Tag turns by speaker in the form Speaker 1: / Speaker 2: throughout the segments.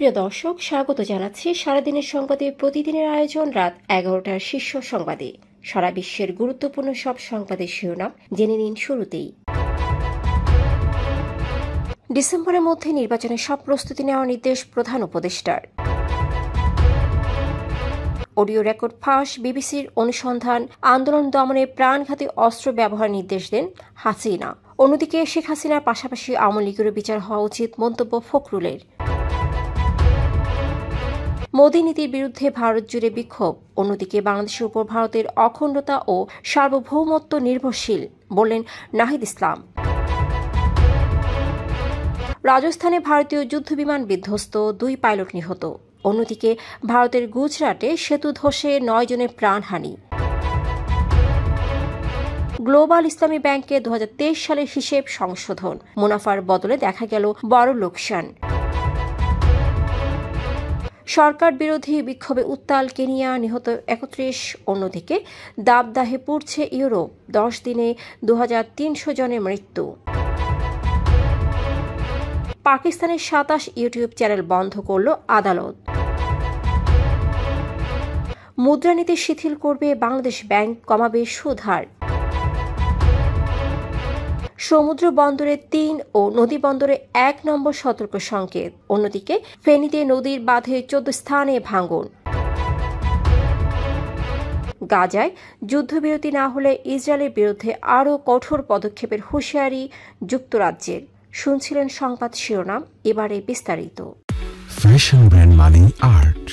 Speaker 1: প্রিয় দর্শক, স্বাগত জানাচ্ছি সারাদিনের সংবাদে প্রতিদিনের আয়োজন রাত 11টার শীর্ষ সংবাদে। সারা বিশ্বের গুরুত্বপূর্ণ সব সংবাদের শিরোনাম জেনে নিন শুরুতেই। ডিসেম্বরের মধ্যে নির্বাচনের সব প্রস্তুতি নেওয়ার নির্দেশ প্রধান উপদেষ্টার। অডিও রেকর্ড ফাঁস, বিবিসির অনুসন্ধান, আন্দোলন দমনে প্রাণঘাতী অস্ত্র ব্যবহার নির্দেশ দেন হাসিনা। অন্যদিকে শেখ হাসিনার পাশাপাশি আওয়ামী লীগেরও বিচার হওয়া উচিত মন্তব্য ফখরুলের। মোদী নীতির বিরুদ্ধে ভারত জুড়ে বিক্ষোভ, অন্যদিকে বাংলাদেশের উপর ভারতের অখণ্ডতা ও সার্বভৌমত্ব নির্ভরশীল বললেন নাহিদ ইসলাম। রাজস্থানে ভারতীয় যুদ্ধবিমান বিধ্বস্ত, 2 পাইলট নিহত। অন্যদিকে ভারতের গুজরাটে সেতু ধসে 9 জনের প্রাণহানি। গ্লোবাল ইসলামী ব্যাংকে 2023 সালের হিসেব সংশোধন, মুনাফার বদলে দেখা গেল বড় লোকসান। সরকার বিরোধী বিক্ষোভে উত্তাল কেনিয়া, নিহত 31। অন্যদিকে দাবদাহে পুড়ছে ইউরোপ, 10 দিনে 2300 জনের মৃত্যু। পাকিস্তানের 27 ইউটিউব চ্যানেল বন্ধ করল আদালত। মুদ্রানীতি শিথিল করবে বাংলাদেশ ব্যাংক, কমাবে সুদ হার। সমুদ্র বন্দরে 3 ও নদী বন্দরে 1 নম্বর সতর্ক সংকেত। অন্যদিকে ফেনীতে নদীর বাঁধে 14 স্থানে ভাঙন। গাজায় যুদ্ধবিরতি না হলে ইসরায়েলের বিরুদ্ধে আরও কঠোর পদক্ষেপের হুঁশিয়ারি যুক্তরাজ্যের। শুনছিলেন সংবাদ শিরোনাম, এবারে বিস্তারিত।
Speaker 2: ফ্যাশন ব্র্যান্ড মানে আর্ট।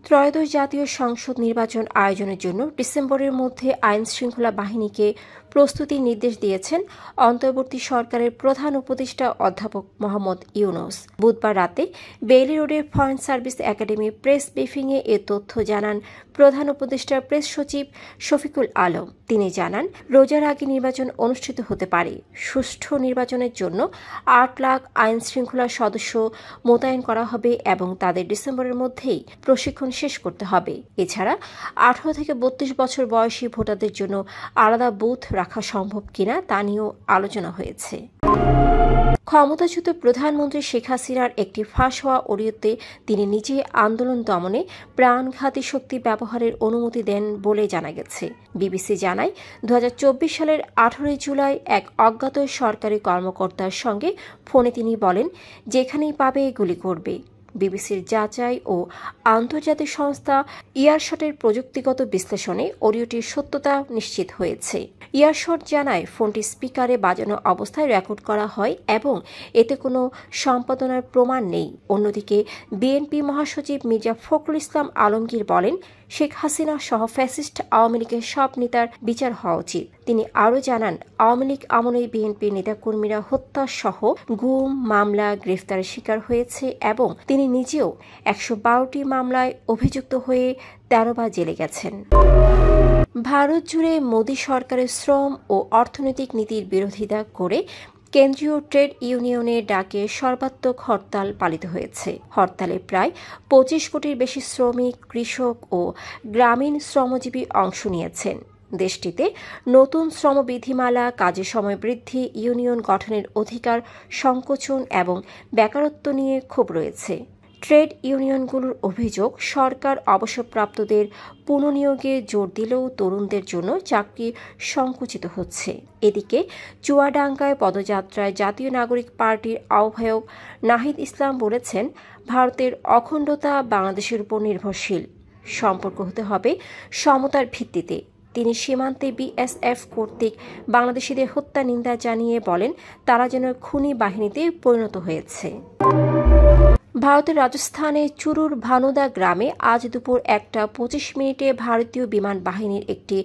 Speaker 1: ত্রয়োদশ জাতীয় সংসদ নির্বাচন আয়োজনের জন্য ডিসেম্বরের মধ্যে আইন শৃঙ্খলা বাহিনীকে প্রস্তুতির নির্দেশ দিয়েছেন অন্তর্বর্তী সরকারের প্রধান উপদেষ্টা অধ্যাপক মোহাম্মদ ইউনূস। বুধবার রাতে বেইলি রোডের ফরেন সার্ভিস একাডেমি প্রেস ব্রিফিংয়ে এ তথ্য জানান প্রধান উপদেষ্টার প্রেস সচিব শফিকুল আলম। তিনি জানান, রোজার আগে নির্বাচন অনুষ্ঠিত হতে পারে। সুষ্ঠু নির্বাচনের জন্য 8 লাখ আইন শৃঙ্খলা সদস্য মোতায়েন করা হবে এবং তাদের ডিসেম্বরের মধ্যেই প্রশিক্ষণ শেষ করতে হবে। এছাড়া 18 থেকে 32 বছর বয়সী ভোটারদের জন্য আলাদা বুথ রাখা সম্ভব কিনা তা নিয়েও আলোচনা হয়েছে। ক্ষমতাচ্যুত প্রধানমন্ত্রী শেখ হাসিনার একটি ফাঁস হওয়া অডিওতে তিনি নিজে আন্দোলন দমনে প্রাণঘাতী শক্তি ব্যবহারের অনুমতি দেন বলে জানা গেছে। বিবিসি জানায়, 2024 সালের 18 জুলাই এক অজ্ঞাত সরকারি কর্মকর্তার সঙ্গে ফোনে তিনি বলেন, যেখানেই পাবে গুলি করবে। বিবিসির যাচাই ও আন্তর্জাতিক সংস্থা ইয়ারশটের প্রযুক্তিগত বিশ্লেষণে অডিওটির সত্যতা নিশ্চিত হয়েছে। ইয়ারশট জানায়, ফোনটি স্পিকারে বাজানো অবস্থায় রেকর্ড করা হয় এবং এতে কোনো সম্পাদনার প্রমাণ নেই। অন্যদিকে বিএনপি মহাসচিব মির্জা ফখরুল ইসলাম আলমগীর বলেন, শেখ হাসিনা সহ ফ্যাসিস্ট আওয়ামী লীগের সব নেতার বিচার হওয়া উচিত। তিনি আরও জানান, আওয়ামী লীগ আমলেই বিএনপির নেতাকর্মীরা হত্যা সহ গুম, মামলা, গ্রেফতারের শিকার হয়েছে এবং তিনি নিজেও 112টি মামলায় অভিযুক্ত হয়ে 13 বার জেলে গেছেন। ভারত জুড়ে মোদী সরকারের শ্রম ও অর্থনৈতিক নীতির বিরোধিতা করে কেন্দ্রীয় ট্রেড ইউনিয়নের ডাকে সর্বাত্মক হরতাল পালিত হয়েছে। হরতালে প্রায় 25 কোটির বেশি শ্রমিক, কৃষক ও গ্রামীণ শ্রমজীবী অংশ নিয়েছেন। দেশটিতে নতুন শ্রমবিধিমালা, কাজের সময় বৃদ্ধি, ইউনিয়ন গঠনের অধিকার সংকোচন এবং বেকারত্ব নিয়ে ক্ষোভ রয়েছে। ট্রেড ইউনিয়নগুলোর অভিযোগ, সরকার অবসরপ্রাপ্তদের পুনঃনিয়োগে জোর দিলেও তরুণদের জন্য চাকরি সংকুচিত হচ্ছে। এদিকে চুয়াডাঙ্গায় পদযাত্রায় জাতীয় নাগরিক পার্টির আহ্বায়ক নাহিদ ইসলাম বলেছেন, ভারতের অখণ্ডতা বাংলাদেশের উপর নির্ভরশীল। সম্পর্ক হতে হবে সমতার ভিত্তিতে। তিনি সীমান্তে বিএসএফ কর্তৃক বাংলাদেশিদের হত্যা নিন্দা জানিয়ে বলেন, তারা যেন খুনি বাহিনীতে পরিণত হয়েছে। ভারতের রাজস্থানে চুরুর ভানুদা গ্রামে আজ দুপুর 1:25 ভারতীয় বিমান বাহিনীর একটি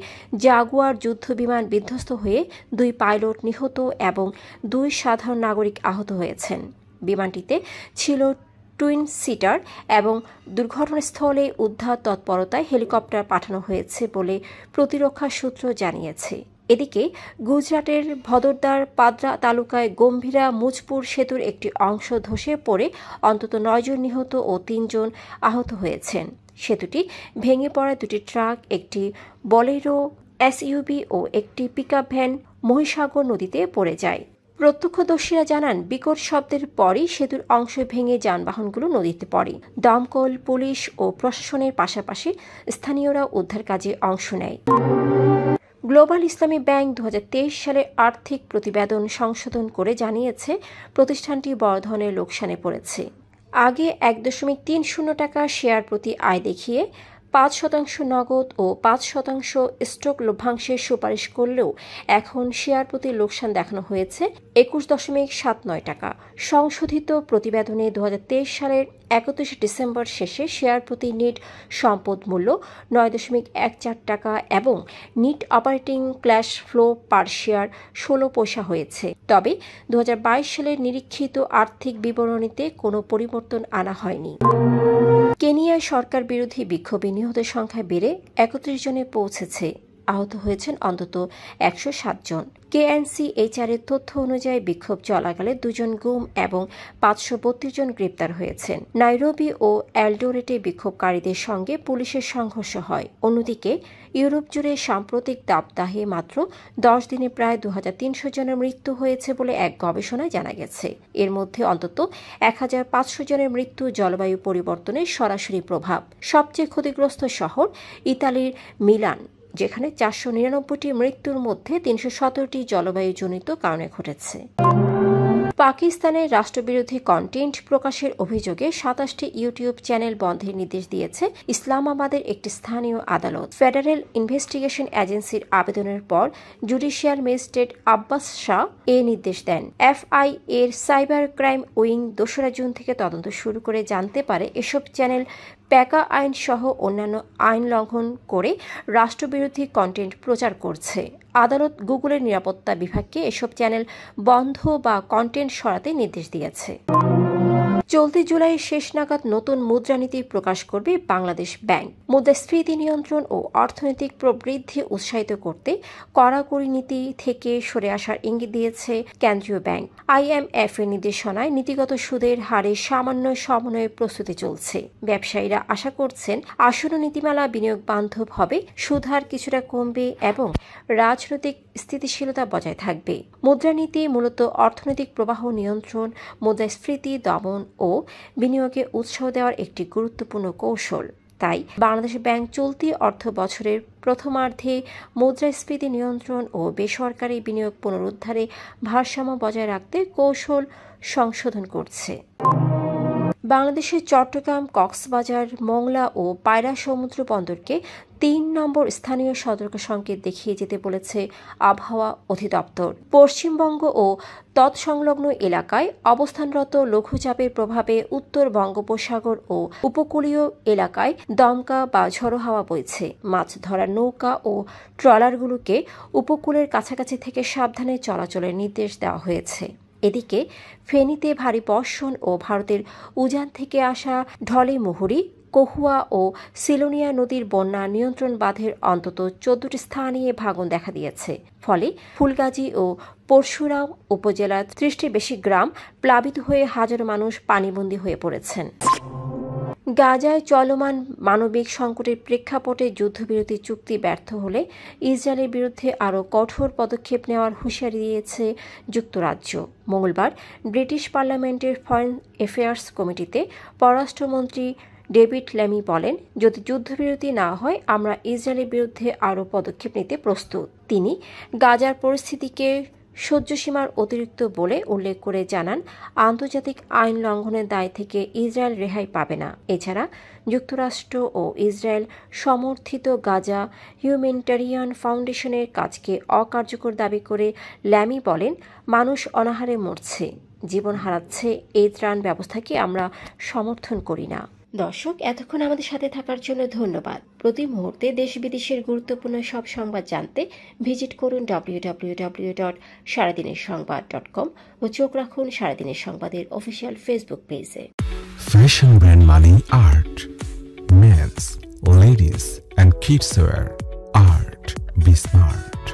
Speaker 1: জাগুয়ার যুদ্ধবিমান বিধ্বস্ত হয়ে 2 পাইলট নিহত এবং 2 সাধারণ নাগরিক আহত হয়েছেন। বিমানটিতে ছিল টুইন সিটার এবং দুর্ঘটনাস্থলে উদ্ধার তৎপরতায় হেলিকপ্টার পাঠানো হয়েছে বলে প্রতিরক্ষা সূত্র জানিয়েছে। এদিকে গুজরাটের ভদরদার পাদ্রা তালুকায় গম্ভীরা মুজপুর সেতুর একটি অংশ ধসে পড়ে অন্তত 9 জন নিহত ও 3 জন আহত হয়েছেন। সেতুটি ভেঙে পড়ায় 2টি ট্রাক, একটি বলেরো এসইউভি ও একটি পিকআপ ভ্যান মহিসাগর নদীতে পড়ে যায়। প্রত্যক্ষদর্শীরা জানান বিকট শব্দের পরই সেতুর অংশ ভেঙে যানবাহনগুলো নদীতে পড়ে। দমকল, পুলিশ ও প্রশাসনের পাশাপাশি স্থানীয়রা উদ্ধার কাজে অংশ নেয়। গ্লোবাল ইসলামী ব্যাংক 2023 সালে আর্থিক প্রতিবেদন সংশোধন করে জানিয়েছে প্রতিষ্ঠানটি বড় ধরনের লোকসানে পড়েছে। আগে 1.30 টাকা শেয়ার প্রতি আয় দেখিয়ে 5% নগদ ও 5% স্টক লভ্যাংশের সুপারিশ করলেও এখন শেয়ার প্রতি লোকসান দেখানো হয়েছে 21.79 টাকা। সংশোধিত প্রতিবেদনে 2023 সালের 31 ডিসেম্বর শেষে শেয়ার প্রতি নেট সম্পদ মূল্য 9.14 টাকা এবং নেট অপারেটিং ক্যাশ ফ্লো পার শেয়ার 16 পয়সা হয়েছে। তবে 2022 সালের নিরীক্ষিত আর্থিক বিবরণীতে কোনো পরিবর্তন আনা হয়নি। কেনিয়ায় সরকার বিরোধী বিক্ষোভে নিহতের সংখ্যা বেড়ে 31 জনে পৌঁছেছে। আহত হয়েছেন অন্তত 107 জন। KNCHR এর তথ্য অনুযায়ী বিক্ষোভ চলাকালে 2 জন গুম এবং 532 জন গ্রেপ্তার হয়েছেন। নাইরোবি ও এলডোরেটে বিক্ষোভকারীদের সঙ্গে পুলিশের সংঘর্ষ হয়। অন্যদিকে ইউরোপ জুড়ে সাম্প্রতিক দাবদাহে মাত্র 10 দিনে প্রায় 2300 জনের মৃত্যু হয়েছে বলে এক গবেষণায় জানা গেছে। এর মধ্যে অন্তত 1500 জনের মৃত্যু জলবায়ু পরিবর্তনের সরাসরি প্রভাব। সবচেয়ে ক্ষতিগ্রস্ত শহর ইতালির মিলান, যেখানে 499টি মৃত্যুর মধ্যে 317টি জলবায়ুজনিত কারণে ঘটেছে। পাকিস্তানের রাষ্ট্রবিরোধী কন্টেন্ট প্রকাশের অভিযোগে 27টি ইউটিউব চ্যানেল বন্ধের নির্দেশ দিয়েছে ইসলামাবাদের একটি স্থানীয় আদালত। ফেডারেল ইনভেস্টিগেশন এজেন্সির আবেদনের পর জুডিশিয়াল ম্যাজিস্ট্রেট আব্বাস শাহ এ নির্দেশ দেন। FI এর সাইবার ক্রাইম উইং 2রা জুন থেকে তদন্ত শুরু করে জানতে পারে এসব চ্যানেল প্যাকা আইন সহ অন্যান্য আইন লঙ্ঘন করে রাষ্ট্রবিরোধী কন্টেন্ট প্রচার করছে। আদালত গুগলের নিরাপত্তা বিভাগকে এসব চ্যানেল বন্ধ বা কন্টেন্ট সরাতে নির্দেশ দিয়েছে। চলতি জুলাইয়ের শেষ নাগাদ নতুন মুদ্রানীতি প্রকাশ করবে বাংলাদেশ ব্যাংক। মুদ্রাস্ফীতি নিয়ন্ত্রণ ও অর্থনৈতিক প্রবৃদ্ধি উৎসাহিত করতে কড়াকড়ি নীতি থেকে সরে আসার ইঙ্গিত দিয়েছে কেন্দ্রীয় ব্যাংক। IMF এর নির্দেশনায় নীতিগত সুদের হারে সামান্য সমন্বয়ের প্রস্তুতি চলছে। ব্যবসায়ীরা আশা করছেন আসন্ন নীতিমালা বিনিয়োগ বান্ধব হবে, সুদহার কিছুটা কমবে এবং রাজনৈতিক স্থিতিশীলতা বজায় থাকবে। মুদ্রানীতি মূলত অর্থনৈতিক প্রবাহ নিয়ন্ত্রণ, মুদ্রাস্ফীতি দমন ও বিনিয়োগে উৎসাহ দেওয়ার একটি গুরুত্বপূর্ণ কৌশল। তাই বাংলাদেশ ব্যাংক চলতি অর্থ বছরের প্রথমার্ধে মুদ্রাস্ফীতি নিয়ন্ত্রণ ও বেসরকারি বিনিয়োগ পুনরুদ্ধারে ভারসাম্য বজায় রাখতে কৌশল সংশোধন করছে। বাংলাদেশের চট্টগ্রাম, কক্সবাজার, মোংলা ও পায়রা সমুদ্র বন্দরকে 3 নম্বর স্থানীয় সতর্ক সংকেত দেখিয়ে যেতে বলেছে আবহাওয়া অধিদপ্তর। পশ্চিমবঙ্গ ও তৎসংলগ্ন এলাকায় অবস্থানরত লঘুচাপের প্রভাবে উত্তর বঙ্গোপসাগর ও উপকূলীয় এলাকায় দমকা বা ঝোড়ো হাওয়া বইছে। মাছ ধরার নৌকা ও ট্রলারগুলোকে উপকূলের কাছাকাছি থেকে সাবধানে চলাচলের নির্দেশ দেওয়া হয়েছে। এদিকে ফেনীতে ভারী বর্ষণ ও ভারতের উজান থেকে আসা ঢলে মুহুরী, কহুয়া ও সিলোনিয়া নদীর বন্যা নিয়ন্ত্রণ বাঁধের অন্তত 14টি স্থানে ভাঙন দেখা দিয়েছে। ফলে ফুলগাজী ও পরশুরাম উপজেলার 30টির বেশি গ্রাম প্লাবিত হয়ে হাজারো মানুষ পানিবন্দী হয়ে পড়েছেন। গাজায় চলমান মানবিক সংকটের প্রেক্ষাপটে যুদ্ধবিরতি চুক্তি ব্যর্থ হলে ইসরায়েলের বিরুদ্ধে আরও কঠোর পদক্ষেপ নেওয়ার হুঁশিয়ারি দিয়েছে যুক্তরাজ্য। মঙ্গলবার ব্রিটিশ পার্লামেন্টের ফরেন অ্যাফেয়ার্স কমিটিতে পররাষ্ট্রমন্ত্রী ডেভিড ল্যামি বলেন, যদি যুদ্ধবিরতি না হয় আমরা ইসরায়েলের বিরুদ্ধে আরও পদক্ষেপ নিতে প্রস্তুত। তিনি গাজার পরিস্থিতিকে সহ্যসীমার অতিরিক্ত বলে উল্লেখ করে জানান, আন্তর্জাতিক আইন লঙ্ঘনের দায় থেকে ইসরায়েল রেহাই পাবে না। এছাড়া যুক্তরাষ্ট্র ও ইসরায়েল সমর্থিত গাজা হিউম্যানিটেরিয়ান ফাউন্ডেশনের কাজকে অকার্যকর দাবি করে ল্যামি বলেন, মানুষ অনাহারে মরছে, জীবন হারাচ্ছে, এই ত্রাণ ব্যবস্থাকে আমরা সমর্থন করি না। দর্শক, এতক্ষণ আমাদের সাথে থাকার জন্য ধন্যবাদ। প্রতি মুহূর্তে দেশ বিদেশের গুরুত্বপূর্ণ সব সংবাদ জানতে ভিজিট করুন www.সারাদিনেরসংবাদ.com ও চোখ রাখুন সারাদিনের সংবাদের অফিসিয়াল ফেসবুক পেজে।
Speaker 2: Fashion brand Mali Art. Men's, ladies and kids wear. Art. Be smart.